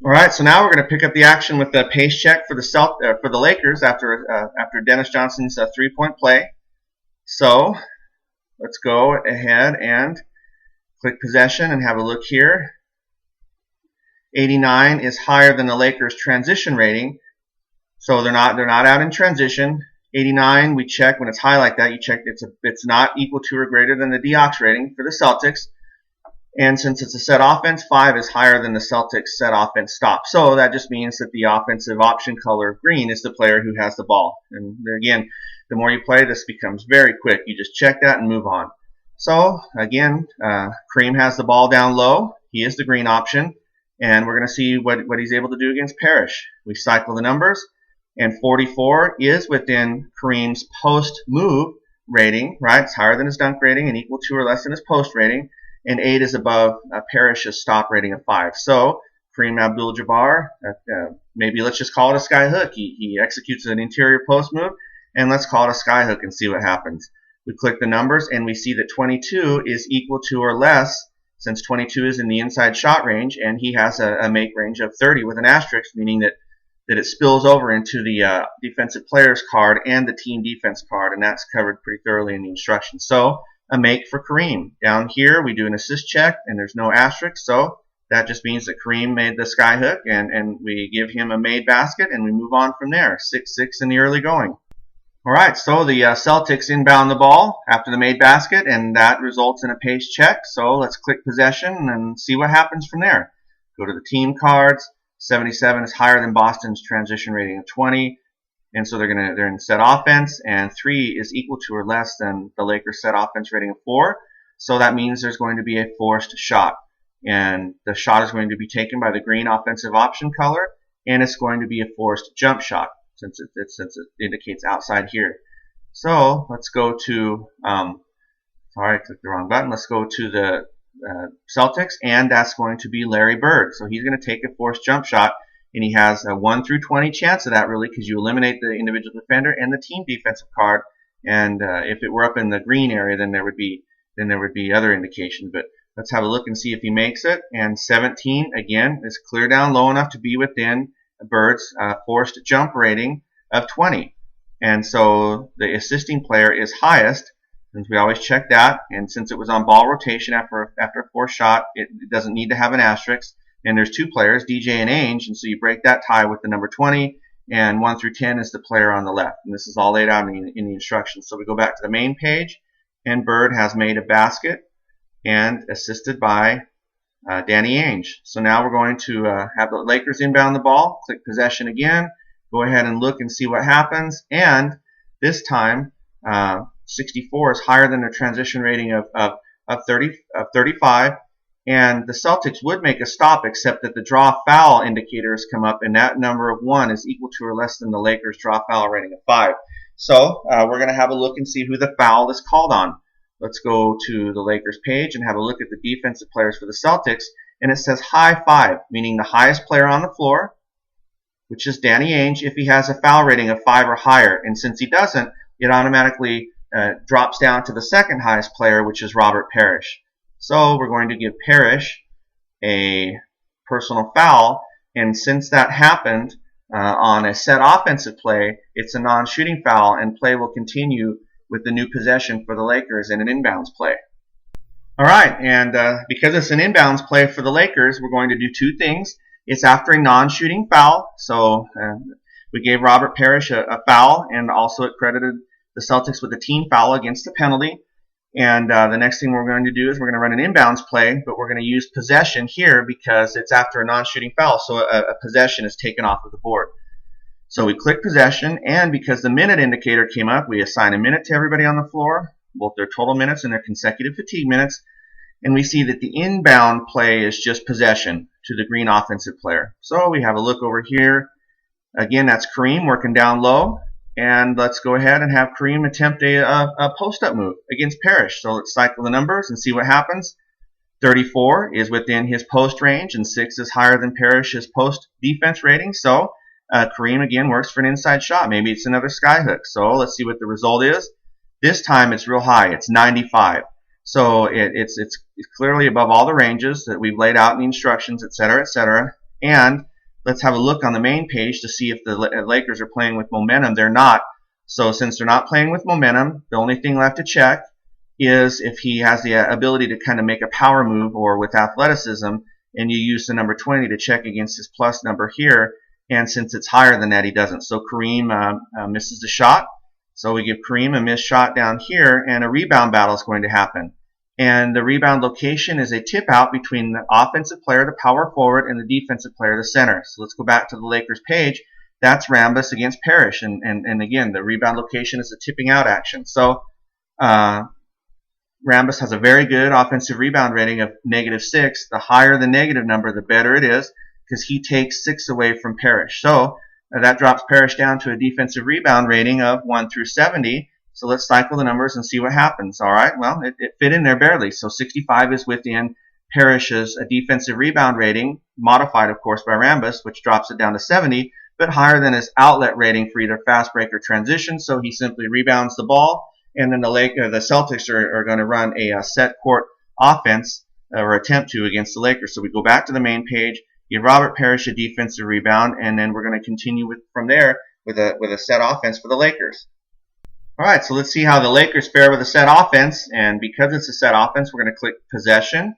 All right, so now we're going to pick up the action with the pace check for the Lakers after Dennis Johnson's 3-point play. So let's go ahead and click possession and have a look here. 89 is higher than the Lakers' transition rating, so they're not out in transition. 89, we check when it's high like that. You check it's not equal to or greater than the Diox rating for the Celtics. And since it's a set offense, 5 is higher than the Celtics set offense stop. So that just means that the offensive option color of green is the player who has the ball. And again, the more you play, this becomes very quick. You just check that and move on. So again, Kareem has the ball down low. He is the green option. And we're going to see what he's able to do against Parrish. We cycle the numbers. And 44 is within Kareem's post move rating, right? It's higher than his dunk rating and equal to or less than his post rating. And 8 is above Parrish's stop rating of 5. So Kareem Abdul-Jabbar, maybe let's just call it a sky hook. He executes an interior post move, and let's call it a sky hook and see what happens. We click the numbers, and we see that 22 is equal to or less, since 22 is in the inside shot range, and he has a make range of 30 with an asterisk, meaning that it spills over into the defensive players card and the team defense card, and that's covered pretty thoroughly in the instructions. So a make for Kareem. Down here, we do an assist check, and there's no asterisk, so that just means that Kareem made the sky hook, and we give him a made basket, and we move on from there. 6-6 in the early going. All right, so the Celtics inbound the ball after the made basket, and that results in a pace check. So let's click possession and see what happens from there. Go to the team cards. 77 is higher than Boston's transition rating of 20. And so they're in set offense, and 3 is equal to or less than the Lakers set offense rating of 4. So that means there's going to be a forced shot. And the shot is going to be taken by the green offensive option color, and it's going to be a forced jump shot since it indicates outside here. So let's go to, sorry, I clicked the wrong button. Let's go to the Celtics, and that's going to be Larry Bird. So he's going to take a forced jump shot. And he has a 1 through 20 chance of that, really, because you eliminate the individual defender and the team defensive card. And if it were up in the green area, then there would be other indications. But let's have a look and see if he makes it. And 17 again is clear down low enough to be within Bird's forced jump rating of 20. And so the assisting player is highest, since we always check that. And since it was on ball rotation after a forced shot, it doesn't need to have an asterisk. And there's 2 players, DJ and Ainge, and so you break that tie with the number 20, and 1 through 10 is the player on the left. And this is all laid out in the instructions. So we go back to the main page, and Bird has made a basket and assisted by Danny Ainge. So now we're going to have the Lakers inbound the ball, click possession again, go ahead and look and see what happens. And this time, 64 is higher than their transition rating of 35. And the Celtics would make a stop, except that the draw foul indicators come up, and that number of 1 is equal to or less than the Lakers' draw foul rating of 5. So we're going to have a look and see who the foul is called on. Let's go to the Lakers page and have a look at the defensive players for the Celtics, and it says high 5, meaning the highest player on the floor, which is Danny Ainge, if he has a foul rating of 5 or higher. And since he doesn't, it automatically drops down to the second highest player, which is Robert Parrish. So we're going to give Parrish a personal foul, and since that happened on a set offensive play, it's a non-shooting foul, and play will continue with the new possession for the Lakers in an inbounds play. All right, and because it's an inbounds play for the Lakers, we're going to do 2 things. It's after a non-shooting foul, so we gave Robert Parrish a foul, and also it credited the Celtics with a team foul against the penalty. And the next thing we're going to do is we're going to run an inbounds play, but we're going to use possession here because it's after a non-shooting foul, so a possession is taken off of the board. So we click possession, and because the minute indicator came up, we assign a minute to everybody on the floor, both their total minutes and their consecutive fatigue minutes, and we see that the inbound play is just possession to the green offensive player. So we have a look over here. Again, that's Kareem working down low. And let's go ahead and have Kareem attempt a post-up move against Parrish. So let's cycle the numbers and see what happens. 34 is within his post range, and 6 is higher than Parrish's post defense rating. So Kareem again works for an inside shot. Maybe it's another sky hook. So let's see what the result is. This time it's real high. It's 95. So it's clearly above all the ranges that we've laid out in the instructions, etc., etc. And let's have a look on the main page to see if the Lakers are playing with momentum. They're not. So since they're not playing with momentum, the only thing left to check is if he has the ability to kind of make a power move or with athleticism, and you use the number 20 to check against his plus number here. And since it's higher than that, he doesn't. So Kareem misses the shot. So we give Kareem a missed shot down here, and a rebound battle is going to happen. And the rebound location is a tip out between the offensive player, the power forward, and the defensive player, the center. So let's go back to the Lakers page. That's Rambis against Parrish. And again, the rebound location is a tipping out action. So Rambis has a very good offensive rebound rating of -6. The higher the negative number, the better it is, because he takes 6 away from Parrish. So that drops Parrish down to a defensive rebound rating of 1 through 70. So let's cycle the numbers and see what happens. All right, well, it fit in there barely. So 65 is within Parrish's defensive rebound rating, modified, of course, by Rambis, which drops it down to 70, but higher than his outlet rating for either fast break or transition. So he simply rebounds the ball, and then the Celtics are going to run a set court offense or attempt to against the Lakers. So we go back to the main page, give Robert Parrish a defensive rebound, and then we're going to continue from there with a set offense for the Lakers. All right, so let's see how the Lakers fare with a set offense. And because it's a set offense, we're going to click possession.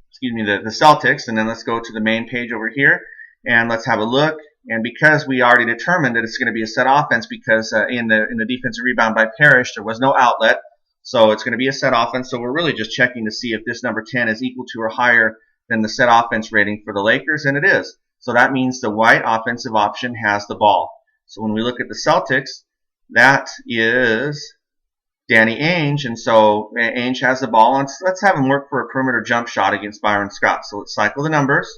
Excuse me, the Celtics, and then let's go to the main page over here, and let's have a look. And because we already determined that it's going to be a set offense, because in the defensive rebound by Parrish there was no outlet, so it's going to be a set offense. So we're really just checking to see if this number 10 is equal to or higher than the set offense rating for the Lakers, and it is. So that means the white offensive option has the ball. So when we look at the Celtics, that is Danny Ainge, and so Ainge has the ball. And let's have him work for a perimeter jump shot against Byron Scott. So let's cycle the numbers.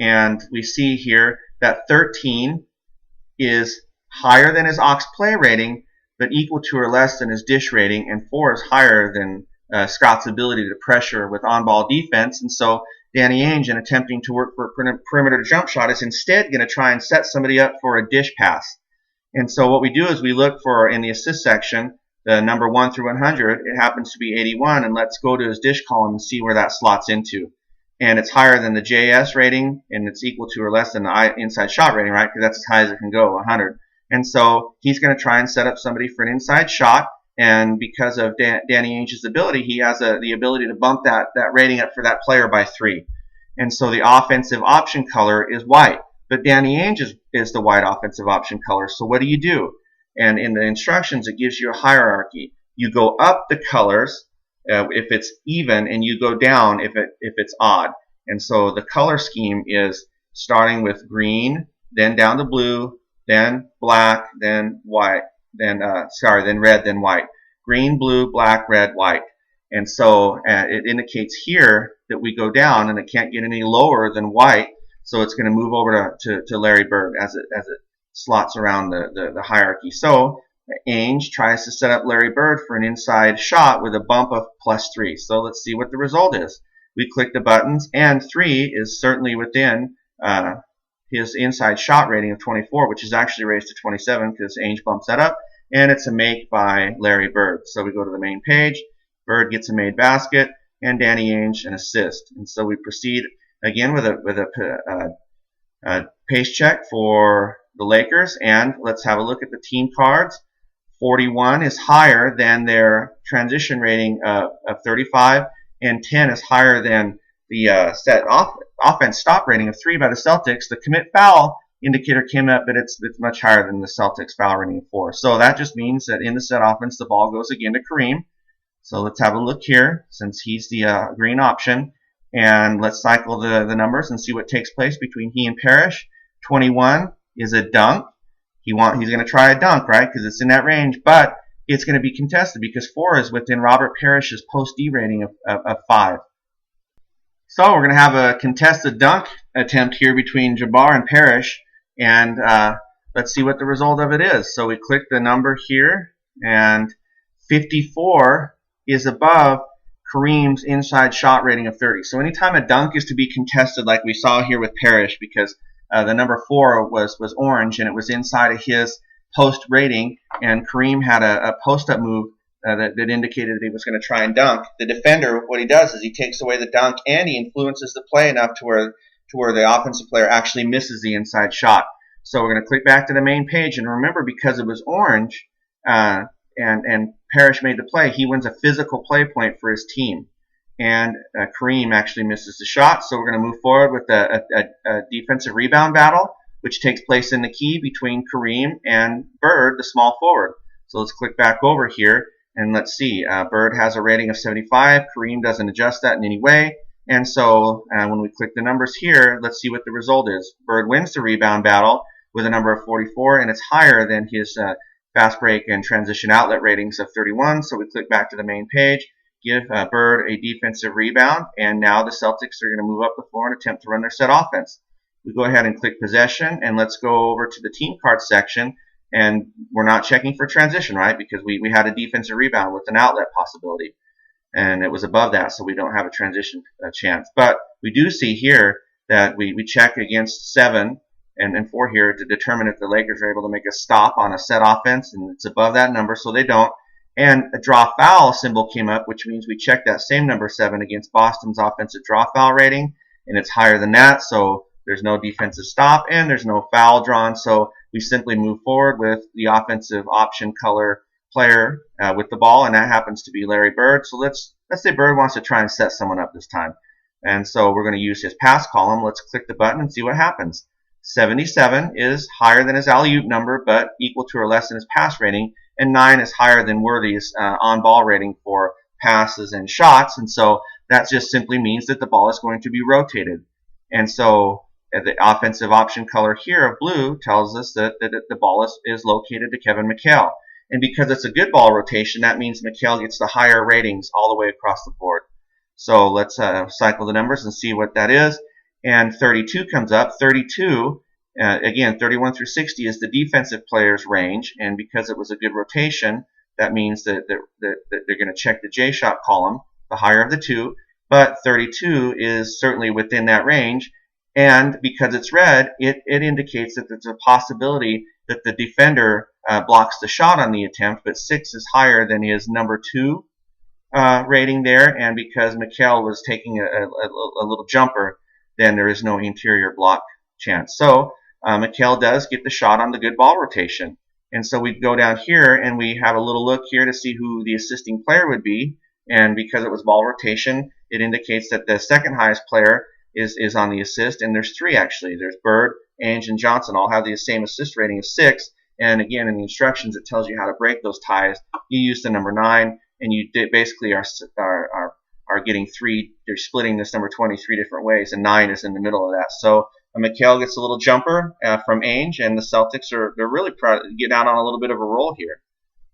And we see here that 13 is higher than his Ox play rating, but equal to or less than his dish rating, and 4 is higher than Scott's ability to pressure with on-ball defense. And so Danny Ainge, in attempting to work for a perimeter jump shot, is instead going to try and set somebody up for a dish pass. And so what we do is we look for, in the assist section, the number 1 through 100. It happens to be 81, and let's go to his dish column and see where that slots into. And it's higher than the JS rating, and it's equal to or less than the inside shot rating, right? Because that's as high as it can go, 100. And so he's going to try and set up somebody for an inside shot. And because of Danny Ainge's ability, he has the ability to bump that rating up for that player by 3. And so the offensive option color is white. But Danny Ainge is the white offensive option color. So what do? And in the instructions, it gives you a hierarchy. You go up the colors if it's even, and you go down if it's odd. And so the color scheme is starting with green, then down to blue, then black, then white, then red, then white. Green, blue, black, red, white. And so it indicates here that we go down, and it can't get any lower than white. So it's going to move over to Larry Bird as it slots around the hierarchy. So Ainge tries to set up Larry Bird for an inside shot with a bump of +3. So let's see what the result is. We click the buttons, and 3 is certainly within his inside shot rating of 24, which is actually raised to 27 because Ainge bumps that up, and it's a make by Larry Bird. So we go to the main page. Bird gets a made basket, and Danny Ainge an assist. And so we proceed again with a pace check for the Lakers, and let's have a look at the team cards. 41 is higher than their transition rating of 35, and 10 is higher than the set offense stop rating of 3 by the Celtics. The commit foul indicator came up, but it's much higher than the Celtics foul rating of 4. So that just means that in the set offense, the ball goes again to Kareem. So let's have a look here, since he's the green option, and let's cycle the numbers and see what takes place between he and Parrish. 21 is a dunk. He's going to try a dunk, right, because it's in that range, but it's going to be contested because 4 is within Robert Parrish's post-D rating of 5. So we're going to have a contested dunk attempt here between Jabbar and Parrish, and let's see what the result of it is. So we click the number here, and 54 is above Kareem's inside shot rating of 30. So anytime a dunk is to be contested, like we saw here with Parrish, because the number 4 was orange and it was inside of his post rating, and Kareem had a post-up move that indicated that he was going to try and dunk. The defender, what he does is he takes away the dunk and he influences the play enough to where the offensive player actually misses the inside shot. So we're going to click back to the main page, and remember, because it was orange and Parrish made the play, he wins a physical play point for his team. And Kareem actually misses the shot, so we're going to move forward with a defensive rebound battle, which takes place in the key between Kareem and Bird, the small forward. So let's click back over here, and let's see. Bird has a rating of 75. Kareem doesn't adjust that in any way. And so when we click the numbers here, let's see what the result is. Bird wins the rebound battle with a number of 44, and it's higher than his fast break and transition outlet ratings of 31. So we click back to the main page, give Bird a defensive rebound, and now the Celtics are going to move up the floor and attempt to run their set offense. We go ahead and click possession, and let's go over to the team card section, and we're not checking for transition, right, because we had a defensive rebound with an outlet possibility, and it was above that, so we don't have a transition chance. But we do see here that we check against 7 and 4 here to determine if the Lakers are able to make a stop on a set offense, and it's above that number, so they don't. And a draw foul symbol came up, which means we check that same number 7 against Boston's offensive draw foul rating, and it's higher than that, so there's no defensive stop and there's no foul drawn, so we simply move forward with the offensive option color player with the ball, and that happens to be Larry Bird. So let's say Bird wants to try and set someone up this time, and so we're going to use his pass column. Let's click the button and see what happens. 77 is higher than his alley-oop number, but equal to or less than his pass rating, and 9 is higher than Worthy's on-ball rating for passes and shots, and so that just simply means that the ball is going to be rotated. And so the offensive option color here of blue tells us that the ball is located to Kevin McHale. And because it's a good ball rotation, that means McHale gets the higher ratings all the way across the board. So let's cycle the numbers and see what that is. And 32 comes up. 32, again, 31 through 60 is the defensive player's range. And because it was a good rotation, that means that they're going to check the J-shot column, the higher of the two. But 32 is certainly within that range. And because it's red, it indicates that there's a possibility that the defender blocks the shot on the attempt, but 6 is higher than his number 2 rating there. And because McHale was taking a little jumper, then there is no interior block chance. So McHale does get the shot on the good ball rotation. And so we go down here and we have a little look here to see who the assisting player would be. And because it was ball rotation, it indicates that the second highest player is on the assist, and there's 3 actually. There's Bird, Ainge, and Johnson all have the same assist rating of 6. And again, in the instructions, it tells you how to break those ties. You use the number 9, and you basically are getting 3. They're splitting this number 23 different ways, and 9 is in the middle of that. So McHale gets a little jumper from Ainge, and the Celtics they're really proud to get out on a little bit of a roll here.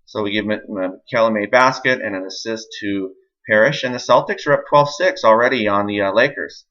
So we give McHale a made basket and an assist to Parrish, and the Celtics are up 12-6 already on the Lakers.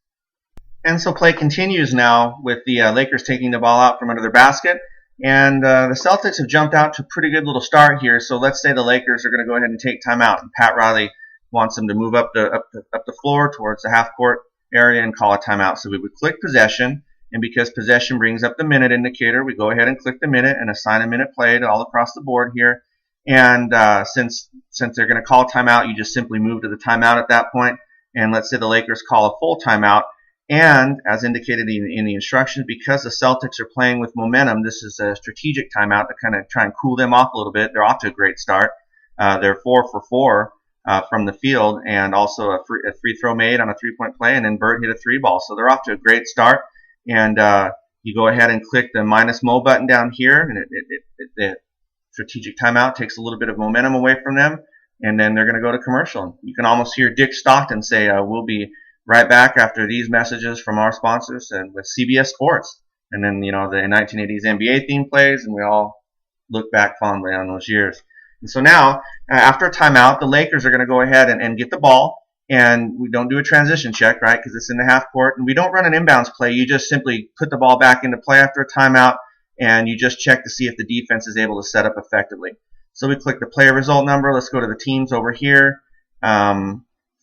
And so play continues now with the Lakers taking the ball out from under their basket. And the Celtics have jumped out to a pretty good little start here. So let's say the Lakers are going to go ahead and take timeout. And Pat Riley wants them to move up the floor towards the half-court area and call a timeout. So we would click possession. And because possession brings up the minute indicator, we go ahead and click the minute and assign a minute played all across the board here. And since they're going to call a timeout, you just simply move to the timeout at that point. And let's say the Lakers call a full timeout. And as indicated in the instructions, because the Celtics are playing with momentum, this is a strategic timeout to kind of try and cool them off a little bit. They're off to a great start. They're 4 for 4 from the field, and also a free throw made on a 3-point play, and then Bird hit a 3 ball. So they're off to a great start. And you go ahead and click the -mo button down here, and the strategic timeout takes a little bit of momentum away from them, and then they're going to go to commercial. You can almost hear Dick Stockton say, we'll be right back after these messages from our sponsors and with CBS Sports. And then, the 1980s NBA theme plays, and we all look back fondly on those years. And so now, after a timeout, the Lakers are going to go ahead and get the ball, and we don't do a transition check, right, because it's in the half court. And we don't run an inbounds play. You just simply put the ball back into play after a timeout, and you just check to see if the defense is able to set up effectively. So we click the player result number. Let's go to the teams over here.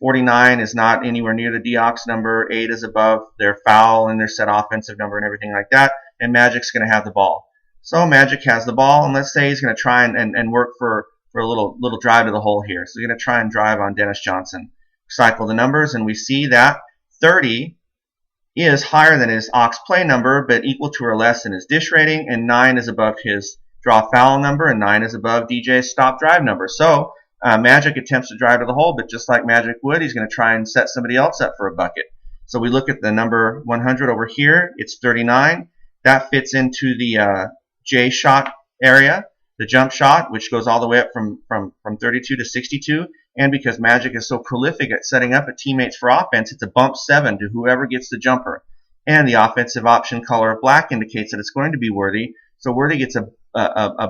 49 is not anywhere near the Deox number. 8 is above their foul and their set offensive number and everything like that. And Magic's going to have the ball. So Magic has the ball, and let's say he's going to try and work for for a little drive to the hole here. So we're going to try and drive on Dennis Johnson. Cycle the numbers, and we see that 30 is higher than his aux play number, but equal to or less than his dish rating, and 9 is above his draw foul number, and 9 is above DJ's stop drive number. So Magic attempts to drive to the hole, but just like Magic would, he's going to try and set somebody else up for a bucket. So we look at the number 100 over here. It's 39. That fits into the J shot area, the jump shot, which goes all the way up from 32 to 62. And because Magic is so prolific at setting up a teammates for offense, it's a bump 7 to whoever gets the jumper. And the offensive option color of black indicates that it's going to be Worthy. So Worthy gets a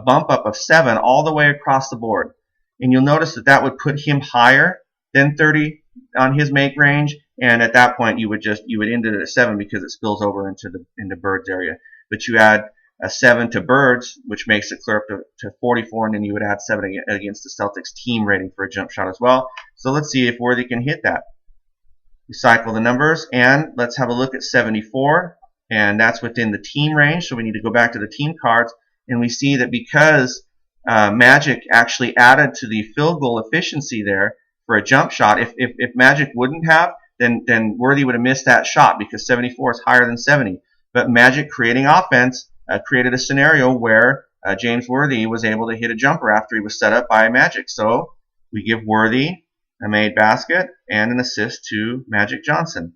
bump up of 7 all the way across the board. And you'll notice that would put him higher than 30 on his make range. And at that point, you would end it at 7 because it spills over into Bird's area. But you add a 7 to Bird's, which makes it clear up to 44, and then you would add 7 against the Celtics team rating for a jump shot as well. So let's see if Worthy can hit that. We cycle the numbers, and let's have a look at 74, and that's within the team range. So we need to go back to the team cards, and we see that because Magic actually added to the field goal efficiency there for a jump shot, if Magic wouldn't have, then Worthy would have missed that shot because 74 is higher than 70. But Magic creating offense created a scenario where James Worthy was able to hit a jumper after he was set up by Magic. So we give Worthy a made basket and an assist to Magic Johnson.